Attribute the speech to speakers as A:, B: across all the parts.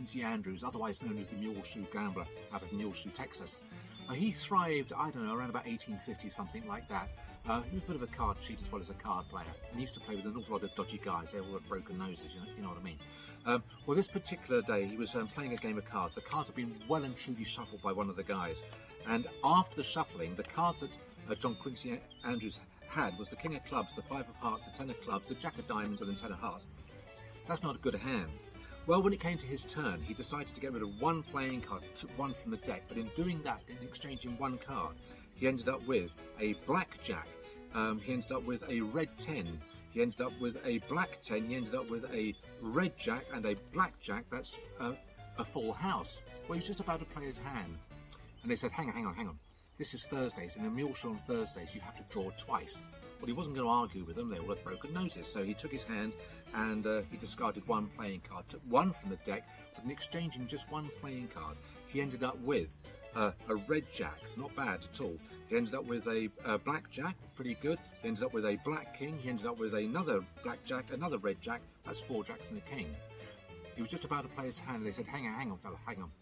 A: Quincy Andrews, otherwise known as the Mule Shoe Gambler out of Mule Shoe, Texas. He thrived, I don't know, around about 1850, something like that. He was a bit of a card cheat as well as a card player, and he used to play with an awful lot of dodgy guys. They all had broken noses, you know what I mean. Well, this particular day, he was playing a game of cards. The cards had been well and truly shuffled by one of the guys, and after the shuffling, the cards that John Quincy Andrews had was the King of Clubs, the Five of Hearts, the Ten of Clubs, the Jack of Diamonds, and the Ten of Hearts. That's not a good hand. Well, when it came to his turn, he decided to get rid of one playing card, took one from the deck, but in doing that, in exchanging one card, he ended up with a black jack, he ended up with a red 10, he ended up with a black 10, he ended up with a red jack and a black jack. That's a full house. Well, he was just about to play his hand, and they said, hang on, this is Thursdays, and in Mule Show on Thursdays you have to draw twice. Well, he wasn't going to argue with them, they all had broken noses, so he took his hand and he discarded one playing card, took one from the deck, but in exchanging just one playing card, he ended up with a red jack, not bad at all. He ended up with a black jack, pretty good. He ended up with a black king, he ended up with another black jack, another red jack. That's 4 jacks and a king. He was just about to play his hand, and they said, hang on, fella, hang on.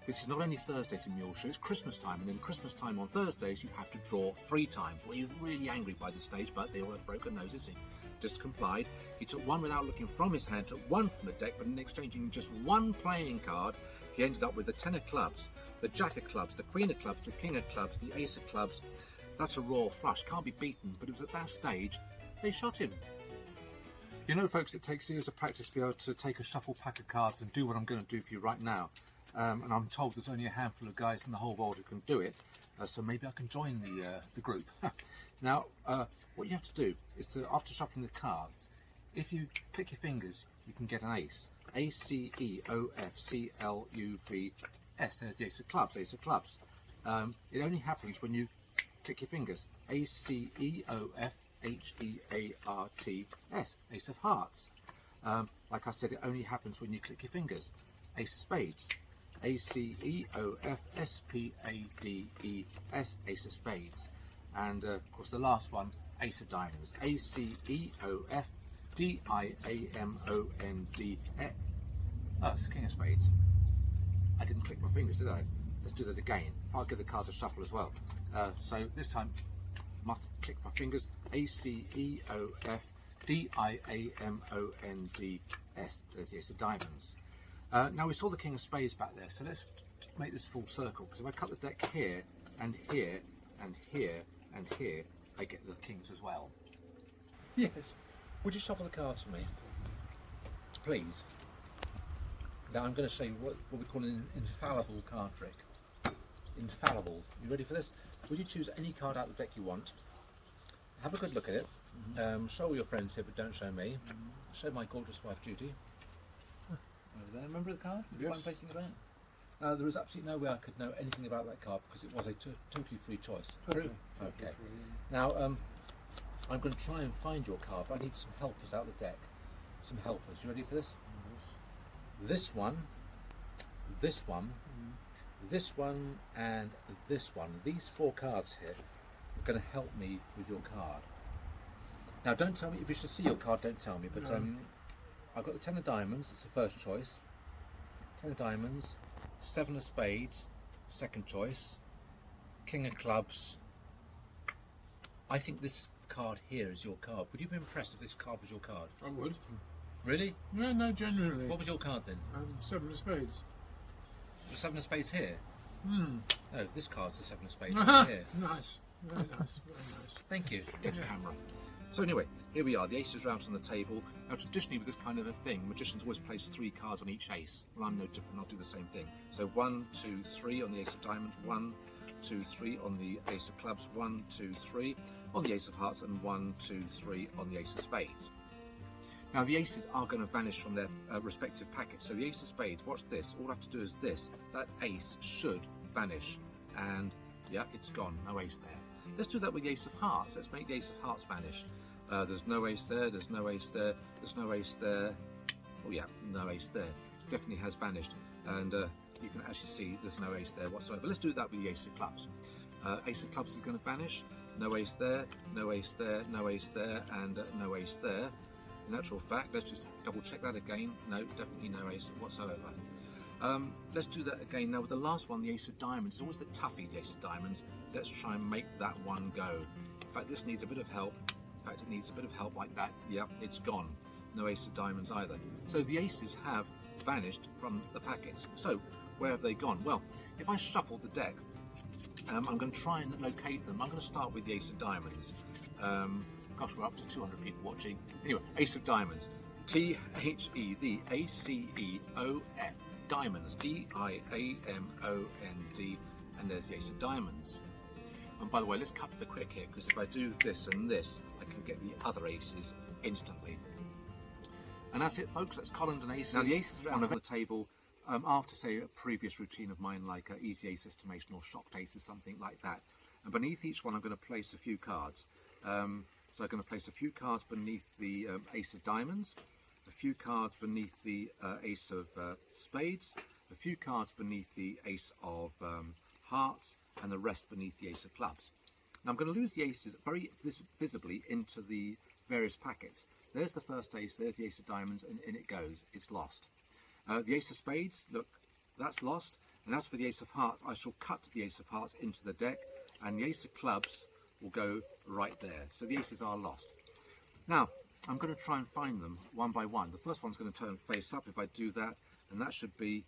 A: This is not only Thursdays in Mule Show, it's Christmas time, and in Christmas time on Thursdays you have to draw 3 times. Well, he was really angry by this stage, but they all had broken noses. He just complied. He took one without looking from his hand, took one from the deck, but in exchanging just one playing card, he ended up with the Ten of Clubs, the Jack of Clubs, the Queen of Clubs, the King of Clubs, the Ace of Clubs. That's a royal flush, can't be beaten, but it was at that stage they shot him. You know, folks, it takes years of practice to be able to take a shuffle pack of cards and do what I'm going to do for you right now. And I'm told there's only a handful of guys in the whole world who can do it, so maybe I can join the group. Now, what you have to do is to, after shuffling the cards, if you click your fingers, you can get an ace. A-C-E-O-F-C-L-U-B-S. There's the Ace of Clubs, Ace of Clubs. It only happens when you click your fingers. A-C-E-O-F-H-E-A-R-T-S. Ace of Hearts. Like I said, it only happens when you click your fingers. Ace of Spades. A-C-E-O-F-S-P-A-D-E-S. Ace of Spades. And of course the last one, Ace of Diamonds. A-C-E-O-F-D-I-A-M-O-N-D-S. Oh, it's the King of Spades. I didn't click my fingers, did I? Let's do that again. I'll give the cards a shuffle as well. So this time, must click my fingers. A-C-E-O-F-D-I-A-M-O-N-D-S. There's the Ace of Diamonds. Now we saw the King of Spades back there, so let's make this full circle, because if I cut the deck here and here and here and here, I get the kings as well. Yes. Would you shuffle the cards for me, please? Now I'm going to show you what we call an infallible card trick. Infallible. You ready for this? Would you choose any card out of the deck you want? Have a good look at it. Show all your friends here, but don't show me. Show my gorgeous wife Judy. Over there. Remember the card? Yes. I'm facing about. There is absolutely no way I could know anything about that card because it was a totally free choice. True? Okay. Now, I'm going to try and find your card, but I need some helpers out of the deck. Some helpers. You ready for this? This one, this one, this one, and this one. These 4 cards here are going to help me with your card. Now, don't tell me if you should see your card. Don't tell me, but I've got the 10 of Diamonds. It's the first choice. 10 of Diamonds, 7 of Spades, second choice. King of Clubs. I think this card here is your card. Would you be impressed if this card was your card?
B: I would.
A: Really?
B: No, genuinely.
A: What was your card then?
B: 7 of Spades.
A: The 7 of Spades here? No, this card's the 7 of Spades here.
B: Nice. Very nice. Very nice.
A: Thank you. Take the camera. So anyway, here we are. The aces are out on the table. Now traditionally with this kind of a thing, magicians always place 3 cards on each ace. Well, I'm no different. I'll do the same thing. So 1, 2, 3 on the Ace of Diamonds, 1, 2, 3 on the Ace of Clubs, 1, 2, 3 on the Ace of Hearts, and 1, 2, 3 on the Ace of Spades. Now the aces are going to vanish from their respective packets. So the Ace of Spades, watch this. All I have to do is this. That ace should vanish. And yeah, it's gone. No ace there. Let's do that with the Ace of Hearts. Let's make the Ace of Hearts vanish. There's no ace there, there's no ace there, there's no ace there. Oh yeah, no ace there. Definitely has vanished. And you can actually see there's no ace there whatsoever. But let's do that with the Ace of Clubs. Ace of Clubs is going to vanish. No ace there, no ace there, no ace there, and no ace there. In actual fact, let's just double check that again. No, definitely no ace whatsoever. Let's do that again. Now with the last one, the ace of diamonds, it's always the toughie, the ace of diamonds. Let's try and make that one go. In fact, this needs a bit of help. In fact, it needs a bit of help like that. Yep, it's gone. No ace of diamonds either. So the aces have vanished from the packets. So where have they gone? Well, if I shuffle the deck, I'm going to try and locate them. I'm going to start with the ace of diamonds. Gosh, we're up to 200 people watching. Anyway, ace of diamonds. T-H-E, the A-C-E-O-F. Diamonds, D-I-A-M-O-N-D, and there's the ace of diamonds. And by the way, let's cut to the quick here, because if I do this and this, I can get the other aces instantly. And that's it, folks. That's columns and aces. Now the aces are on the table after, say, a previous routine of mine, like easy ace estimation or shocked aces, something like that. And beneath each one, I'm going to place a few cards. So I'm going to place a few cards beneath the ace of diamonds, a few cards beneath the ace of spades, a few cards beneath the ace of hearts, and the rest beneath the ace of clubs. Now I'm going to lose the aces very visibly into the various packets. There's the first ace, there's the ace of diamonds, and in it goes. It's lost. The ace of spades, look, that's lost. And as for the ace of hearts, I shall cut the ace of hearts into the deck, and the ace of clubs will go right there. So the aces are lost. Now, I'm going to try and find them one by one. The first one's going to turn face up if I do that, and that should be,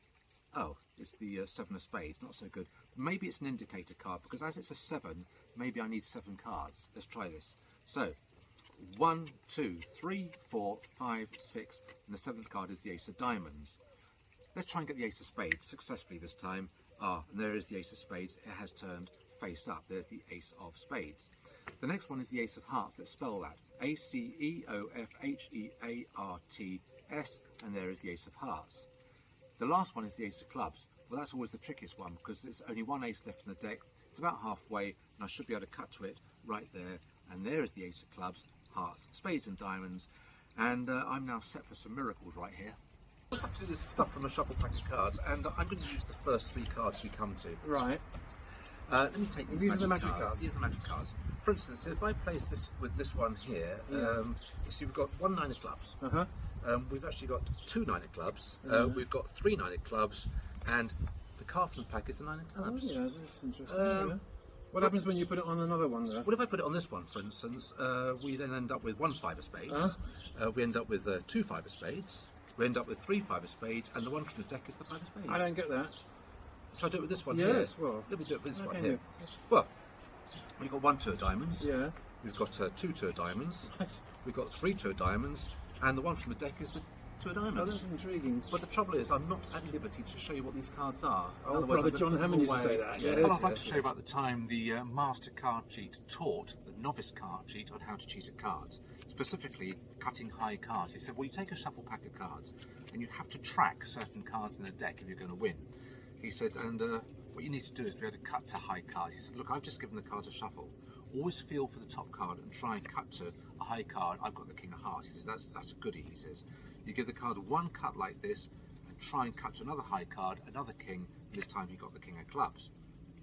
A: oh, it's the seven of spades, not so good. Maybe it's an indicator card, because as it's a 7, maybe I need 7 cards. Let's try this. So, 1, 2, 3, 4, 5, 6, and the 7th card is the ace of diamonds. Let's try and get the ace of spades successfully this time. Ah, and there is the ace of spades. It has turned face up. There's the ace of spades. The next one is the ace of hearts. Let's spell that. A-C-E-O-F-H-E-A-R-T-S, and there is the ace of hearts. The last one is the ace of clubs. Well, that's always the trickiest one, because there's only one ace left in the deck. It's about halfway, and I should be able to cut to it right there. And there is the ace of clubs, hearts, spades and diamonds. And I'm now set for some miracles right here. I just have to do this stuff from a shuffle pack of cards, and I'm going to use the first 3 cards we come to.
B: Right.
A: Let me take
B: These are the magic cards.
A: These are the magic cards. For instance, if I place this with this one here, you see we've got 1 9 of clubs. We've actually got 2 9 of clubs. We've got 3 9 of clubs, and the card from the pack is the 9 of clubs.
B: Oh, yeah, that's interesting. What happens when you put it on another one there?
A: Well, if I put it on this one, for instance, we then end up with 1 5 of spades. We end up with 2 5 of spades. We end up with 3 5 of spades, and the one from the deck is the 5 of spades.
B: I don't get that.
A: Shall I do it with this one here?
B: Yes, well.
A: Let me do it with this one here. Well, we've got 1 2 of diamonds.
B: Yeah.
A: We've got 2 2 of diamonds.
B: Right.
A: We've got 3 2 of diamonds, and the one from the deck is the 2 of diamonds.
B: Oh, that's intriguing.
A: But the trouble is, I'm not at liberty to show you what these cards are.
B: Oh,
A: Otherwise,
B: brother
A: I'm
B: John
A: gonna
B: Hammond
A: give
B: used to
A: them
B: say
A: away.
B: that.
A: Yeah.
B: Yes,
A: Well, I'd like to
B: yes,
A: show you about the time the master card cheat taught the novice card cheat on how to cheat at cards, specifically cutting high cards. He said, well, you take a shuffle pack of cards, and you have to track certain cards in the deck if you're going to win. He said, and what you need to do is be able to cut to high cards. He said, look, I've just given the cards a shuffle. Always feel for the top card and try and cut to a high card. I've got the king of hearts. He says, that's a goodie, he says. You give the card 1 cut like this and try and cut to another high card, another king, and this time he got the king of clubs.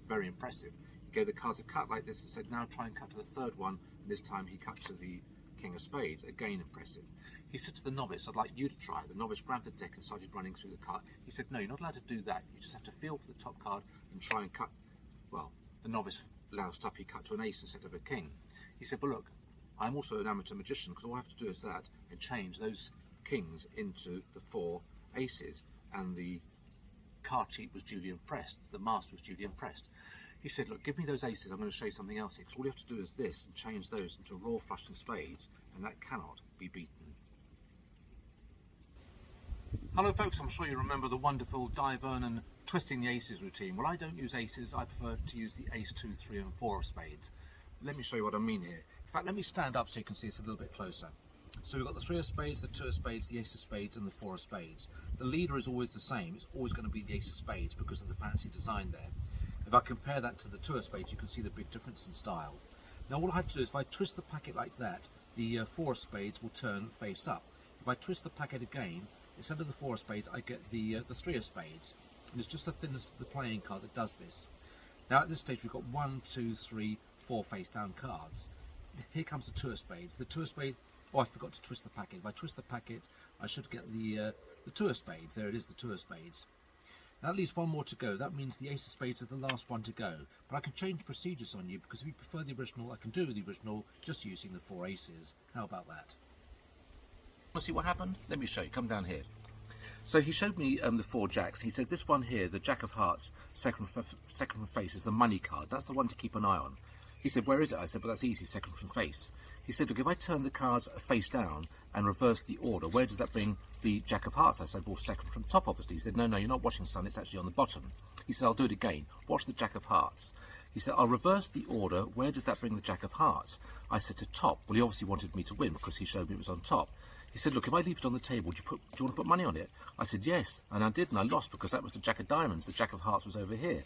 A: Very impressive. He gave the cards a cut like this and said, now try and cut to the 3rd one, and this time he cut to the king of spades. Again, impressive. He said to the novice, I'd like you to try. The novice grabbed the deck and started running through the card. He said, no, you're not allowed to do that. You just have to feel for the top card and try and cut. Well, the novice loused up, he cut to an ace instead of a king. He said, but look, I'm also an amateur magician, because all I have to do is that and change those kings into the 4 aces. And the card cheat was duly impressed. The master was duly impressed. He said, look, give me those aces, I'm going to show you something else here, because all you have to do is this and change those into raw flush and spades, and that cannot be beaten. Hello folks, I'm sure you remember the wonderful Di Vernon twisting the aces routine. Well, I don't use aces, I prefer to use the ace, 2, 3 and 4 of spades. Let me show you what I mean here. In fact, let me stand up so you can see this a little bit closer. So we've got the 3 of spades, the 2 of spades, the ace of spades and the 4 of spades. The leader is always the same, it's always going to be the ace of spades because of the fancy design there. If I compare that to the 2 of spades, you can see the big difference in style. Now what I have to do is if I twist the packet like that, the 4 of spades will turn face up. If I twist the packet again, instead of the 4 of spades, I get the 3 of spades. And it's just the thinness of the playing card that does this. Now at this stage we've got 1, 2, 3, 4 face down cards. Here comes the 2 of spades. The 2 of spades, oh, I forgot to twist the packet. If I twist the packet, I should get the 2 of spades. There it is, the 2 of spades. That leaves one more to go. That means the ace of spades is the last one to go. But I can change procedures on you, because if you prefer the original, I can do the original just using the 4 aces. How about that? Want to see what happened? Let me show you. Come down here. So he showed me the 4 jacks. He says this one here, the Jack of Hearts, second from face, is the money card. That's the one to keep an eye on. He said, where is it? I said, well, that's easy, second from face. He said, look, if I turn the cards face down and reverse the order, where does that bring the Jack of Hearts? I said, well, second from top, obviously. He said, no, you're not watching, son, it's actually on the bottom. He said, I'll do it again. Watch the Jack of Hearts. He said, I'll reverse the order. Where does that bring the Jack of Hearts? I said, to top. Well, he obviously wanted me to win because he showed me it was on top. He said, look, if I leave it on the table, do you want to put money on it? I said, yes. And I did, and I lost because that was the Jack of Diamonds. The Jack of Hearts was over here.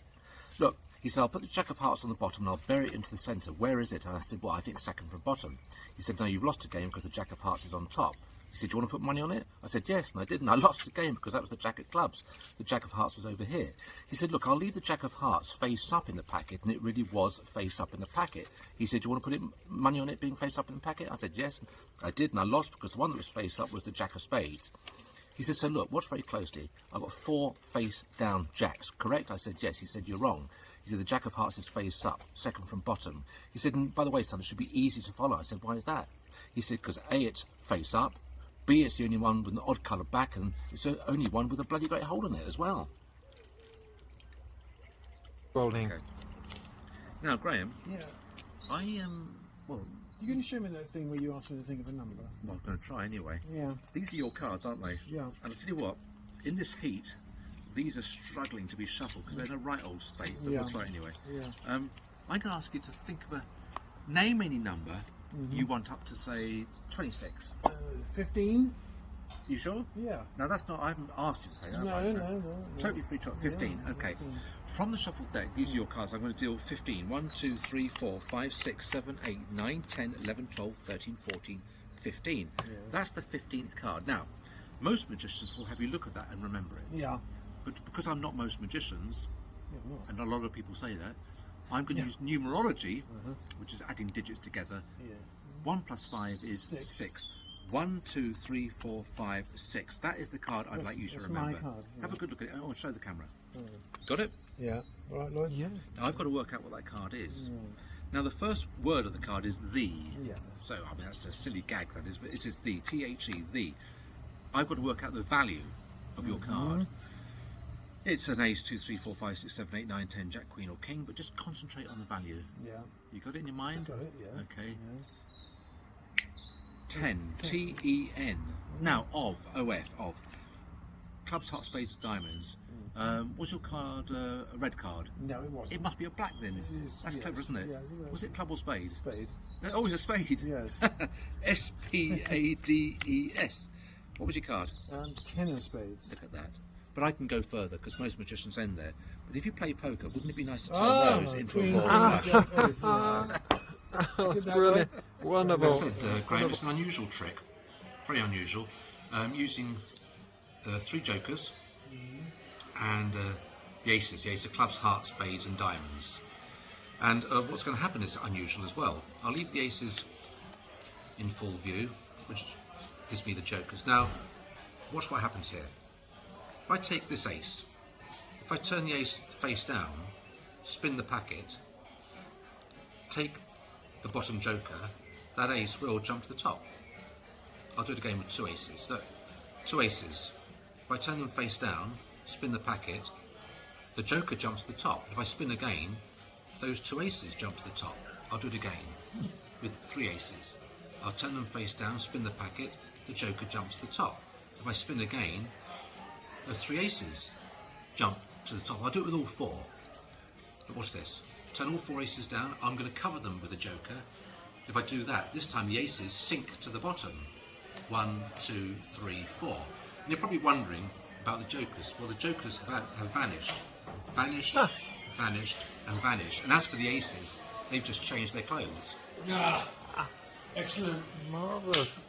A: Look, he said, I'll put the Jack of Hearts on the bottom and I'll bury it into the centre. Where is it? And I said, well, I think second from bottom. He said, no, you've lost a game because the Jack of Hearts is on top. He said, do you want to put money on it? I said, yes, and I did, and I lost the game because that was the Jack of Clubs. The Jack of Hearts was over here. He said, look, I'll leave the Jack of Hearts face up in the packet, and it really was face up in the packet. He said, do you want to put money on it being face up in the packet? I said, yes, I did, and I lost because the one that was face up was the Jack of Spades. He said, so look, watch very closely. I've got 4 face down jacks, correct? I said, yes. He said, you're wrong. He said, the Jack of Hearts is face up, second from bottom. He said, and by the way, son, it should be easy to follow. I said, why is that? He said, because A, it's face up, B, it's the only one with an odd coloured back, and it's the only one with a bloody great hole in it as well.
C: Rolling.
A: Okay. Now, Graham.
B: Yeah.
A: Well,
B: You going to show me that thing where you asked me to think of a number?
A: well, I'm going to try anyway.
B: Yeah.
A: These are your cards, aren't they?
B: Yeah.
A: And I'll tell you what, in this heat, these are struggling to be shuffled because they're in a right old state, but we'll try it anyway.
B: Yeah.
A: I'm going to ask you to think of name any number you want up to, say, 26.
B: 15?
A: You sure?
B: Yeah.
A: Now that's not, I haven't asked you to say that.
B: No.
A: Totally free to 15.
B: Yeah,
A: okay.
B: 15.
A: From the shuffled deck, these are your cards. I'm going to deal 15. 1, 2, 3, 4, 5, 6, 7, 8, 9, 10, 11, 12, 13, 14, 15.
B: Yeah.
A: That's the 15th card. Now, most magicians will have you look at that and remember it.
B: Yeah.
A: But because I'm not most magicians,
B: Yeah,
A: and a lot of people say that, I'm going to use numerology, which is adding digits together.
B: Yeah.
A: 1 plus 5 is 6. 1, 2, 3, 4, 5, 6. That is the card I'd like you to remember.
B: That's my card. Yeah.
A: Have a good look at it. I'll show the camera.
B: Oh.
A: Got it?
B: Yeah. All right, Lloyd?
C: Yeah.
A: Now I've got to work out what that card is. Now the first word of the card is the.
B: Yeah.
A: So I mean that's a silly gag that is, but it is the. T-H-E, the. I've got to work out the value of your card. It's an ace, 2, 3, 4, 5, 6, 7, 8, 9, 10, jack, queen or king, but just concentrate on the value.
B: Yeah.
A: You got it in your mind?
B: Got it, yeah.
A: Okay.
B: Yeah.
A: 10, T-E-N. Now, of clubs, hearts, spades, diamonds. Was your card a red card?
B: No, it wasn't.
A: It must be a black then.
B: It is,
A: That's clever, isn't it?
B: Yeah,
A: Was it club or spade?
B: Spade.
A: Oh, it's a spade.
B: Yes.
A: S-P-A-D-E-S. What was your card?
B: 10 of spades.
A: Look at that. But I can go further because most magicians end there. But if you play poker, wouldn't it be nice to turn those into a
B: queen.
A: royal flush?
C: That's brilliant. Wonderful.
A: That's it, Graham. It's an unusual trick. Very unusual. Using 3 jokers and the aces. The ace of clubs, hearts, spades and diamonds. And what's going to happen is unusual as well. I'll leave the aces in full view, which gives me the jokers. Now, watch what happens here. If I take this ace, if I turn the ace face down, spin the packet, take the bottom joker, that ace will jump to the top. I'll do it again with 2 aces. Look, 2 aces. If I turn them face down, spin the packet, the joker jumps to the top. If I spin again, those 2 aces jump to the top. I'll do it again with 3 aces. I'll turn them face down, spin the packet, the joker jumps to the top. If I spin again, the 3 aces jump to the top. I'll do it with all 4. But watch this. Turn all 4 aces down. I'm going to cover them with a joker. If I do that, this time the aces sink to the bottom. 1, 2, 3, 4. And you're probably wondering about the jokers. Well, the jokers have vanished. Vanished, vanished, and vanished. And as for the aces, they've just changed their clothes.
B: Excellent.
C: Marvellous.